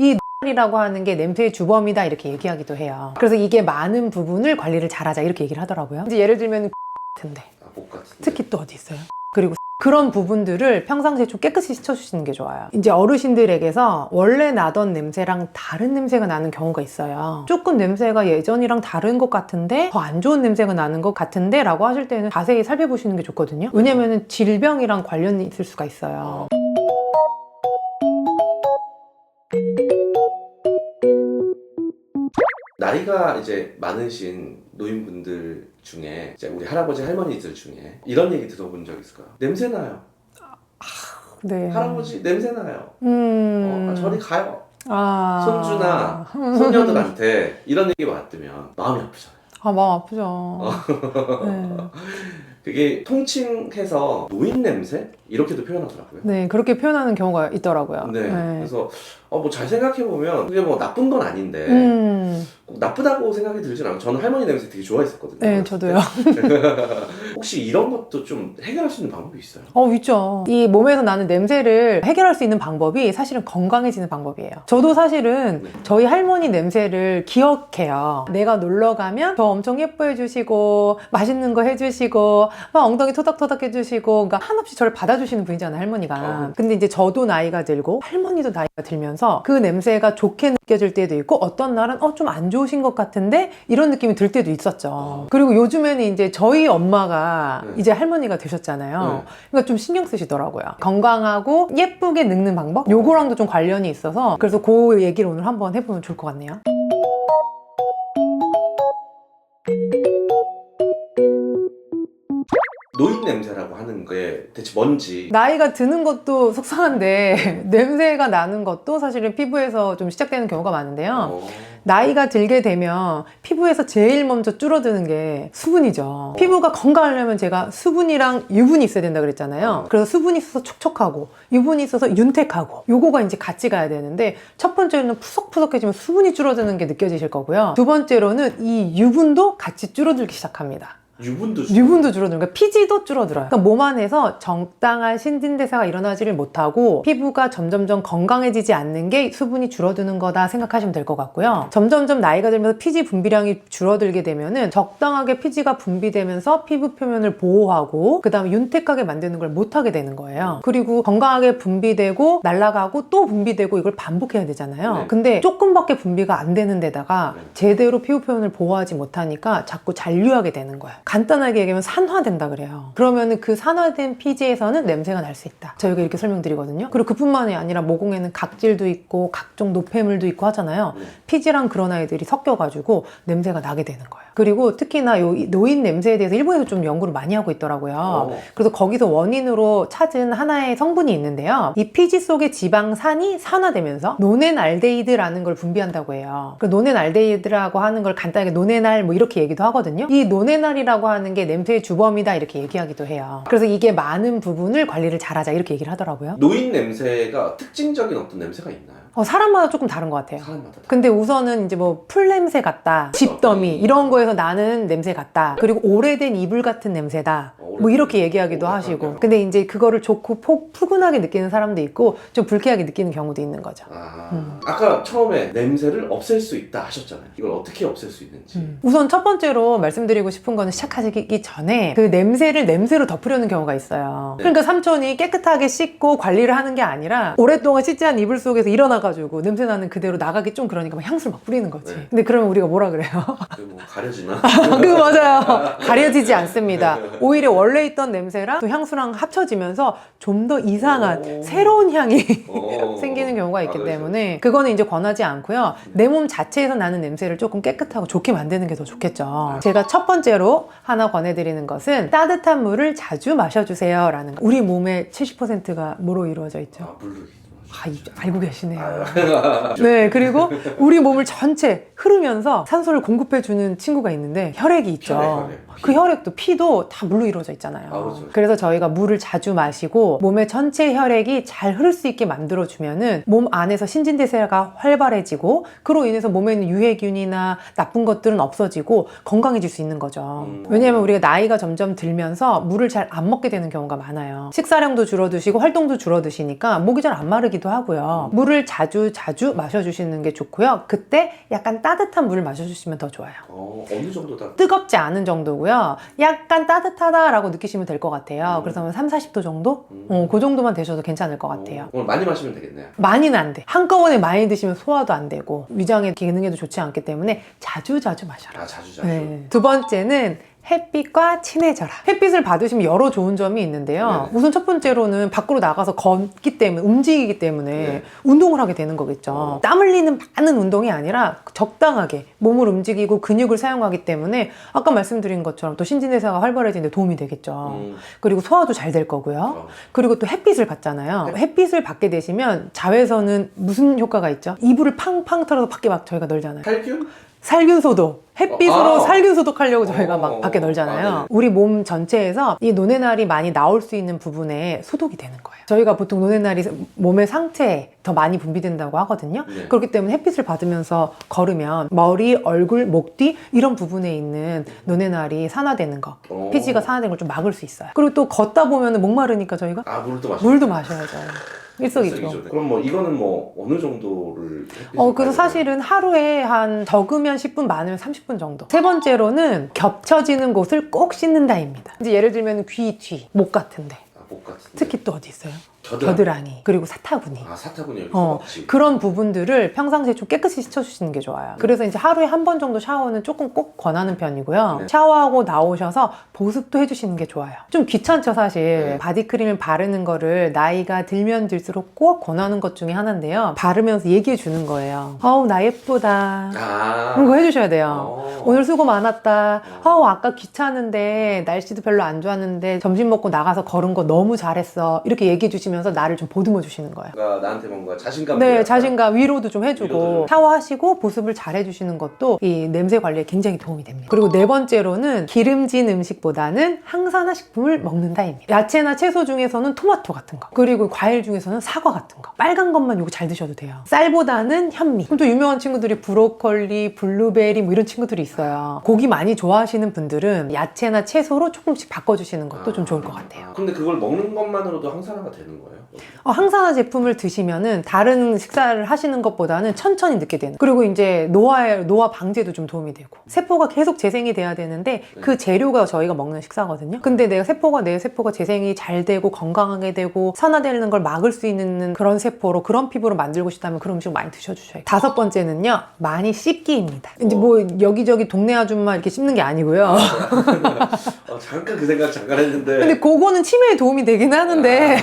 이 이라고 하는 게 냄새의 주범이다 이렇게 얘기하기도 해요. 그래서 이게 많은 부분을 관리를 잘하자 이렇게 얘기를 하더라고요. 이제 예를 들면 같은데 목 같은데. 특히 또 어디 있어요? 그리고 그런 부분들을 평상시에 좀 깨끗이 씻어주시는 게 좋아요. 이제 어르신들에게서 원래 나던 냄새랑 다른 냄새가 나는 경우가 있어요. 조금 냄새가 예전이랑 다른 것 같은데 더 안 좋은 냄새가 나는 것 같은데 라고 하실 때는 자세히 살펴보시는 게 좋거든요. 왜냐면은 질병이랑 관련이 있을 수가 있어요. 나이가 이제 많으신 노인분들 중에 이제 우리 할아버지 할머니들 중에 이런 얘기 들어본 적 있을까요? 냄새 나요. 네. 할아버지 냄새 나요. 저리 가요. 아. 손주나 손녀들한테 이런 얘기 받으면 마음이 아프잖아요. 아, 마음 아프죠. 네. 그게 통칭해서 노인 냄새? 이렇게도 표현하더라고요. 네, 그렇게 표현하는 경우가 있더라고요. 네. 그래서 뭐 잘 생각해보면 그게 뭐 나쁜 건 아닌데 꼭 나쁘다고 생각이 들진 않아요. 저는 할머니 냄새 되게 좋아했었거든요. 네, 저도요. 혹시 이런 것도 좀 해결할 수 있는 방법이 있어요? 있죠. 이 몸에서 나는 냄새를 해결할 수 있는 방법이 사실은 건강해지는 방법이에요. 저도 사실은 저희 할머니 냄새를 기억해요. 내가 놀러 가면 저 엄청 예뻐해 주시고 맛있는 거 해주시고 막 엉덩이 토닥토닥 해주시고 그러니까 한없이 저를 받아주시는 분이잖아요, 할머니가. 근데 이제 저도 나이가 들고 할머니도 나이가 들면서 그 냄새가 좋게 느껴질 때도 있고 어떤 날은 좀 안 좋으신 것 같은데 이런 느낌이 들 때도 있었죠. 그리고 요즘에는 이제 저희 엄마가 이제 할머니가 되셨잖아요. 그러니까 좀 신경 쓰시더라고요. 건강하고 예쁘게 늙는 방법? 요거랑도 좀 관련이 있어서 그래서 그 얘기를 오늘 한번 해보면 좋을 것 같네요. 노인 냄새라고 하는 게 대체 뭔지. 나이가 드는 것도 속상한데 냄새가 나는 것도 사실은 피부에서 좀 시작되는 경우가 많은데요. 나이가 들게 되면 피부에서 제일 먼저 줄어드는 게 수분이죠. 피부가 건강하려면 제가 수분이랑 유분이 있어야 된다 그랬잖아요. 그래서 수분이 있어서 촉촉하고 유분이 있어서 윤택하고 요거가 이제 같이 가야 되는데 첫 번째로는 푸석푸석해지면 수분이 줄어드는 게 느껴지실 거고요. 두 번째로는 이 유분도 같이 줄어들기 시작합니다. 유분도 줄어들어요. 그러니까 피지도 줄어들어요. 그러니까 몸 안에서 적당한 신진대사가 일어나지를 못하고 피부가 점점점 건강해지지 않는 게 수분이 줄어드는 거다 생각하시면 될 것 같고요. 점점점 나이가 들면서 피지 분비량이 줄어들게 되면은 적당하게 피지가 분비되면서 피부 표면을 보호하고 그 다음에 윤택하게 만드는 걸 못하게 되는 거예요. 그리고 건강하게 분비되고 날아가고 또 분비되고 이걸 반복해야 되잖아요. 근데 조금밖에 분비가 안 되는 데다가 제대로 피부 표면을 보호하지 못하니까 자꾸 잔류하게 되는 거예요. 간단하게 얘기하면 산화된다 그래요. 그러면은 그 산화된 피지에서는 냄새가 날 수 있다. 저희가 이렇게 설명드리거든요. 그리고 그뿐만이 아니라 모공에는 각질도 있고 각종 노폐물도 있고 하잖아요. 피지랑 그런 아이들이 섞여가지고 냄새가 나게 되는 거예요. 그리고 특히나 요 노인 냄새에 대해서 일본에서 좀 연구를 많이 하고 있더라고요. 그래서 거기서 원인으로 찾은 하나의 성분이 있는데요. 이 피지 속의 지방산이 산화되면서 노넨알데히드라는 걸 분비한다고 해요. 그 노넨알데히드라고 하는 걸 간단하게 노네날 뭐 이렇게 얘기도 하거든요. 이 노네날이라고 하는 게 냄새의 주범이다 이렇게 얘기하기도 해요. 그래서 이게 많은 부분을 관리를 잘하자 이렇게 얘기를 하더라고요. 노인 냄새가 특징적인 어떤 냄새가 있나요? 사람마다 조금 다른 것 같아요. 사람마다 다. 근데 우선은 이제 뭐 풀냄새 같다, 집더미 이런 거에서 나는 냄새 같다. 그리고 오래된 이불 같은 냄새다. 뭐 이렇게 얘기하기도 하시고. 근데 이제 그거를 좋고 푸근하게 느끼는 사람도 있고 좀 불쾌하게 느끼는 경우도 있는 거죠. 아까 처음에 냄새를 없앨 수 있다 하셨잖아요. 이걸 어떻게 없앨 수 있는지. 우선 첫 번째로 말씀드리고 싶은 거는 시작하기 전에 그 냄새를 냄새로 덮으려는 경우가 있어요. 그러니까 삼촌이 깨끗하게 씻고 관리를 하는 게 아니라 오랫동안 씻지 않은 이불 속에서 일어나가지고 냄새 나는 그대로 나가기 좀 그러니까 막 향수를 막 뿌리는 거지. 근데 그러면 우리가 뭐라 그래요? 뭐 가려지나? 그거 맞아요. 가려지지 않습니다. 오히려 원래 있던 냄새랑 또 향수랑 합쳐지면서 좀 더 이상한 새로운 향이 생기는 경우가 있기 때문에 그거는 이제 권하지 않고요. 내 몸 자체에서 나는 냄새를 조금 깨끗하고 좋게 만드는 게 더 좋겠죠. 제가 첫 번째로 하나 권해드리는 것은 따뜻한 물을 자주 마셔주세요 라는 거. 우리 몸의 70%가 뭐로 이루어져 있죠? 물로. 알고 계시네요. 네, 그리고 우리 몸을 전체 흐르면서 산소를 공급해주는 친구가 있는데 혈액이 있죠. 그 혈액도 피도 다 물로 이루어져 있잖아요. 그렇죠. 그래서 저희가 물을 자주 마시고 몸의 전체 혈액이 잘 흐를 수 있게 만들어주면은 몸 안에서 신진대사가 활발해지고 그로 인해서 몸에 있는 유해균이나 나쁜 것들은 없어지고 건강해질 수 있는 거죠. 왜냐하면 우리가 나이가 점점 들면서 물을 잘 안 먹게 되는 경우가 많아요. 식사량도 줄어드시고 활동도 줄어드시니까 목이 잘 안 마르게 하기도 하고요. 물을 자주 마셔주시는 게 좋고요. 그때 약간 따뜻한 물을 마셔주시면 더 좋아요. 어느 정도다? 뜨겁지 않은 정도고요. 약간 따뜻하다라고 느끼시면 될 것 같아요. 그래서 한 3, 40도 정도? 그 정도만 되셔도 괜찮을 것 같아요. 오늘 많이 마시면 되겠네요. 많이는 안 돼. 한꺼번에 많이 드시면 소화도 안 되고 위장의 기능에도 좋지 않기 때문에 자주 마셔라. 자주. 네. 두 번째는 햇빛과 친해져라. 햇빛을 받으시면 여러 좋은 점이 있는데요. 네. 우선 첫 번째로는 밖으로 나가서 걷기 때문에, 움직이기 때문에 네. 운동을 하게 되는 거겠죠. 땀 흘리는 많은 운동이 아니라 적당하게 몸을 움직이고 근육을 사용하기 때문에 아까 말씀드린 것처럼 또 신진대사가 활발해지는데 도움이 되겠죠. 그리고 소화도 잘 될 거고요. 그리고 또 햇빛을 받잖아요. 햇빛을 받게 되시면 자외선은 무슨 효과가 있죠? 이불을 팡팡 털어서 밖에 막 저희가 널잖아요. 살균? 살균 소독. 햇빛으로 살균 소독하려고 저희가 막 어, 밖에 널잖아요. 네. 우리 몸 전체에서 이 노네날이 많이 나올 수 있는 부분에 소독이 되는 거예요. 저희가 보통 노네날이 몸의 상체에 더 많이 분비된다고 하거든요. 네. 그렇기 때문에 햇빛을 받으면서 걸으면 머리, 얼굴, 목 뒤 이런 부분에 있는 노네날이 산화되는 거, 피지가 산화되는 걸 좀 막을 수 있어요. 그리고 또 걷다 보면 목마르니까 저희가 물도 마셔야죠. 일석이조. 그럼 뭐 이거는 뭐 어느 정도를 그래서 사실은 하루에 한 적으면 10분, 많으면 30분 정도. 세 번째로는 겹쳐지는 곳을 꼭 씻는다입니다. 이제 예를 들면 귀 뒤, 목 같은데. 목 같은데. 특히 또 어디 있어요? 겨드랑이. 겨드랑이, 그리고 사타구니. 사타구니 여기 허벅지. 그런 부분들을 평상시에 좀 깨끗이 씻어주시는 게 좋아요. 그래서 이제 하루에 한 번 정도 샤워는 조금 꼭 권하는 편이고요. 네. 샤워하고 나오셔서 보습도 해주시는 게 좋아요. 좀 귀찮죠, 사실. 네. 바디크림을 바르는 거를 나이가 들면 들수록 꼭 권하는 것 중에 하나인데요. 바르면서 얘기해 주는 거예요. 어우, 나 예쁘다. 그런 거 해주셔야 돼요. 오늘 수고 많았다. 아까 귀찮은데 날씨도 별로 안 좋았는데 점심 먹고 나가서 걸은 거 너무 잘했어. 이렇게 얘기해 주시면서 나를 좀 보듬어 주시는 거예요. 그러니까 나한테 뭔가 자신감. 네, 자신감, 위로도 좀 해주고 샤워하시고 보습을 잘 해주시는 것도 이 냄새 관리에 굉장히 도움이 됩니다. 그리고 네 번째로는 기름진 음식보다는 항산화 식품을 먹는다입니다. 야채나 채소 중에서는 토마토 같은 거, 그리고 과일 중에서는 사과 같은 거, 빨간 것만 요거 잘 드셔도 돼요. 쌀보다는 현미. 그럼 또 유명한 친구들이 브로콜리, 블루베리 뭐 이런 친구들이 있어요. 고기 많이 좋아하시는 분들은 야채나 채소로 조금씩 바꿔주시는 것도 좀 좋을 것 같아요. 근데 그걸 먹는 것만으로도 항산화가 되는 거예요? 항산화 제품을 드시면은 다른 식사를 하시는 것보다는 천천히 늦게 되는. 그리고 이제 노화 방제도 좀 도움이 되고. 세포가 계속 재생이 돼야 되는데 그 재료가 저희가 먹는 식사거든요. 근데 내 세포가 재생이 잘 되고 건강하게 되고 산화되는 걸 막을 수 있는 그런 세포로, 그런 피부로 만들고 싶다면 그런 음식 많이 드셔주셔야 돼요. 다섯 번째는요, 많이 씹기입니다. 이제 뭐 여기저기 동네 아줌마 이렇게 씹는 게 아니고요. 잠깐 그 생각 했는데. 근데 그거는 치매에 도움이 되긴 하는데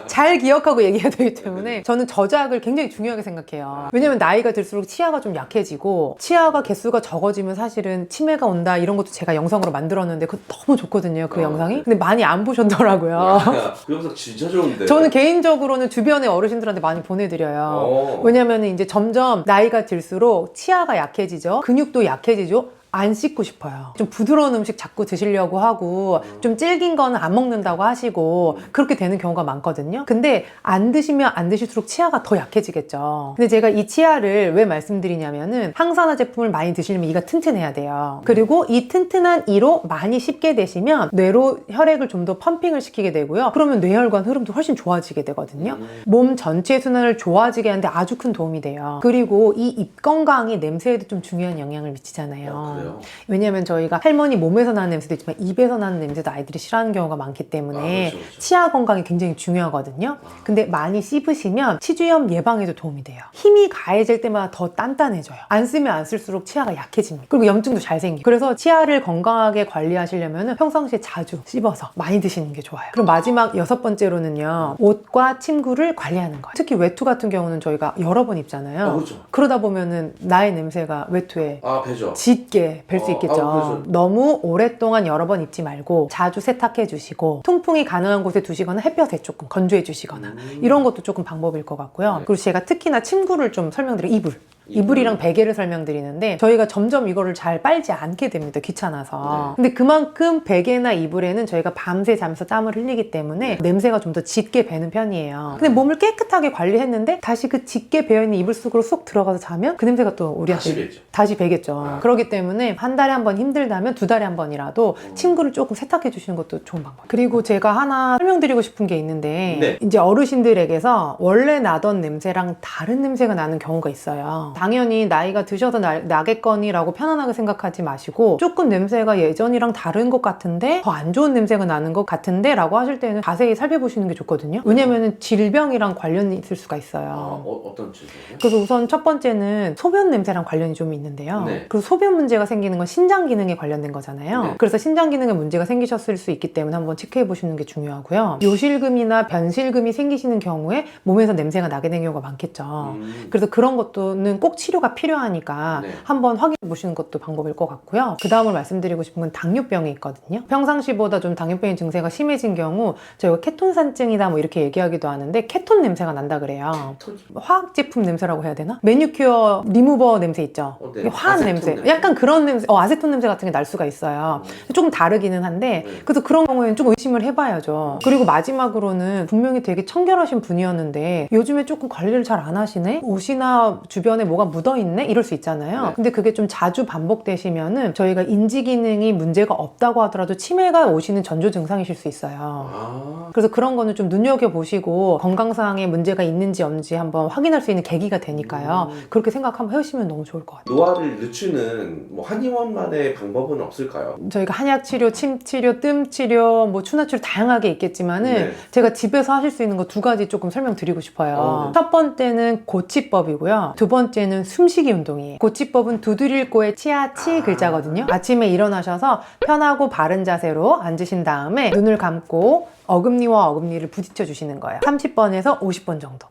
잘 기억하고 얘기해야 되기 때문에 저는 저작을 굉장히 중요하게 생각해요. 왜냐면 나이가 들수록 치아가 좀 약해지고 치아가 개수가 적어지면 사실은 치매가 온다, 이런 것도 제가 영상으로 만들었는데 그거 너무 좋거든요, 그 영상이. 근데 많이 안 보셨더라고요. 그 영상 진짜 좋은데. 저는 개인적으로는 주변의 어르신들한테 많이 보내드려요. 왜냐면 이제 점점 나이가 들수록 치아가 약해지죠, 근육도 약해지죠. 안 씻고 싶어요. 좀 부드러운 음식 자꾸 드시려고 하고 좀 질긴 거는 안 먹는다고 하시고 그렇게 되는 경우가 많거든요. 근데 안 드시면 안 드실수록 치아가 더 약해지겠죠. 근데 제가 이 치아를 왜 말씀드리냐면은 항산화 제품을 많이 드시려면 이가 튼튼해야 돼요. 그리고 이 튼튼한 이로 많이 씹게 되시면 뇌로 혈액을 좀 더 펌핑을 시키게 되고요. 그러면 뇌혈관 흐름도 훨씬 좋아지게 되거든요. 몸 전체 순환을 좋아지게 하는데 아주 큰 도움이 돼요. 그리고 이 입 건강이 냄새에도 좀 중요한 영향을 미치잖아요. 왜냐면 저희가 할머니 몸에서 나는 냄새도 있지만 입에서 나는 냄새도 아이들이 싫어하는 경우가 많기 때문에 그렇죠. 치아 건강이 굉장히 중요하거든요. 근데 많이 씹으시면 치주염 예방에도 도움이 돼요. 힘이 가해질 때마다 더 단단해져요. 안 쓰면 안 쓸수록 치아가 약해집니다. 그리고 염증도 잘 생기고. 그래서 치아를 건강하게 관리하시려면 평상시에 자주 씹어서 많이 드시는 게 좋아요. 그럼 마지막 여섯 번째로는요, 옷과 침구를 관리하는 거예요. 특히 외투 같은 경우는 저희가 여러 번 입잖아요. 그렇죠. 그러다 보면은 나의 냄새가 외투에 배죠. 짙게 뵐 수 있겠죠. 너무 오랫동안 여러 번 입지 말고 자주 세탁해 주시고 통풍이 가능한 곳에 두시거나 햇볕에 조금 건조해 주시거나 이런 것도 조금 방법일 것 같고요. 그리고 제가 특히나 침구를 좀 설명드려요. 이불. 이불이랑 베개를 설명드리는데 저희가 점점 이거를 잘 빨지 않게 됩니다. 귀찮아서. 근데 그만큼 베개나 이불에는 저희가 밤새 자면서 땀을 흘리기 때문에 냄새가 좀 더 짙게 배는 편이에요. 근데 몸을 깨끗하게 관리했는데 다시 그 짙게 배어있는 이불 속으로 쏙 들어가서 자면 그 냄새가 또 우리한테 다시 배겠죠. 그렇기 때문에 한 달에 한 번 힘들다면 두 달에 한 번이라도 침구를 조금 세탁해 주시는 것도 좋은 방법. 그리고 제가 하나 설명드리고 싶은 게 있는데 이제 어르신들에게서 원래 나던 냄새랑 다른 냄새가 나는 경우가 있어요. 당연히 나이가 드셔도 나겠거니라고 편안하게 생각하지 마시고 조금 냄새가 예전이랑 다른 것 같은데 더 안 좋은 냄새가 나는 것 같은데 라고 하실 때는 자세히 살펴보시는 게 좋거든요. 왜냐면 질병이랑 관련이 있을 수가 있어요. 어떤 질병이요? 그래서 우선 첫 번째는 소변 냄새랑 관련이 좀 있는데요. 그리고 소변 문제가 생기는 건 신장 기능에 관련된 거잖아요. 그래서 신장 기능에 문제가 생기셨을 수 있기 때문에 한번 체크해 보시는 게 중요하고요. 요실금이나 변실금이 생기시는 경우에 몸에서 냄새가 나게 되는 경우가 많겠죠. 그래서 그런 것도는 꼭 치료가 필요하니까 한번 확인해 보시는 것도 방법일 것 같고요. 그 다음으로 말씀드리고 싶은 건 당뇨병이 있거든요. 평상시보다 좀 당뇨병의 증세가 심해진 경우 저희가 케톤산증이다 뭐 이렇게 얘기하기도 하는데 케톤 냄새가 난다 그래요. 화학 제품 냄새라고 해야 되나? 매니큐어 리무버 냄새 있죠? 화한 냄새. 약간 그런 냄새, 아세톤 냄새 같은 게 날 수가 있어요. 조금 다르기는 한데 그래서 그런 경우에는 좀 의심을 해봐야죠. 그리고 마지막으로는 분명히 되게 청결하신 분이었는데 요즘에 조금 관리를 잘 안 하시네? 옷이나 주변에 뭐가 묻어있네? 이럴 수 있잖아요. 근데 그게 좀 자주 반복되시면은 저희가 인지 기능이 문제가 없다고 하더라도 치매가 오시는 전조 증상이실 수 있어요. 그래서 그런 거는 좀 눈여겨보시고 건강상의 문제가 있는지 없는지 한번 확인할 수 있는 계기가 되니까요. 그렇게 생각 한번 해보시면 너무 좋을 것 같아요. 노화를 늦추는 뭐 한의원만의 방법은 없을까요? 저희가 한약 치료, 침 치료, 뜸 치료, 뭐 추나 치료 다양하게 있겠지만은 제가 집에서 하실 수 있는 거 두 가지 조금 설명드리고 싶어요. 첫 번째는 고치법이고요. 두 번째는 숨쉬기 운동이에요. 고치법은 두드릴 고의 치아치 글자거든요. 아침에 일어나셔서 편하고 바른 자세로 앉으신 다음에 눈을 감고 어금니와 어금니를 부딪혀 주시는 거예요. 30번에서 50번 정도.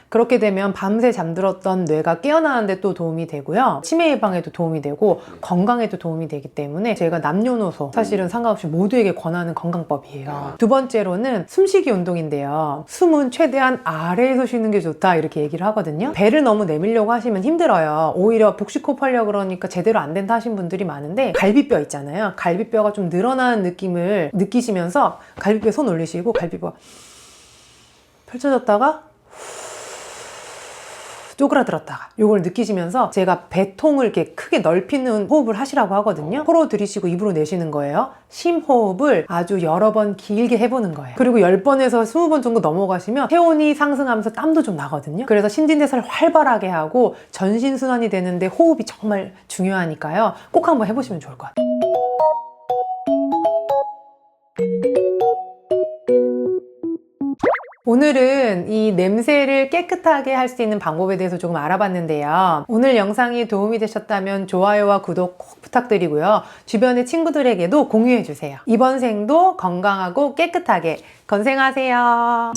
그렇게 되면 밤새 잠들었던 뇌가 깨어나는데 또 도움이 되고요. 치매 예방에도 도움이 되고 건강에도 도움이 되기 때문에 제가 남녀노소 사실은 상관없이 모두에게 권하는 건강법이에요. 두 번째로는 숨쉬기 운동인데요. 숨은 최대한 아래에서 쉬는 게 좋다 이렇게 얘기를 하거든요. 배를 너무 내밀려고 하시면 힘들어요. 오히려 복식호흡 하려고 그러니까 제대로 안 된다 하신 분들이 많은데 갈비뼈 있잖아요. 갈비뼈가 좀 늘어나는 느낌을 느끼시면서 갈비뼈에 손 올리시고 갈비뼈 펼쳐졌다가 쪼그라들었다가 요걸 느끼시면서 제가 배통을 이렇게 크게 넓히는 호흡을 하시라고 하거든요. 코로 들이쉬고 입으로 내쉬는 거예요. 심호흡을 아주 여러 번 길게 해보는 거예요. 그리고 10번에서 20번 정도 넘어가시면 체온이 상승하면서 땀도 좀 나거든요. 그래서 신진대사를 활발하게 하고 전신순환이 되는데 호흡이 정말 중요하니까요. 꼭 한번 해보시면 좋을 것 같아요. 오늘은 이 냄새를 깨끗하게 할 수 있는 방법에 대해서 조금 알아봤는데요. 오늘 영상이 도움이 되셨다면 좋아요와 구독 꼭 부탁드리고요. 주변의 친구들에게도 공유해주세요. 이번 생도 건강하고 깨끗하게 건생하세요.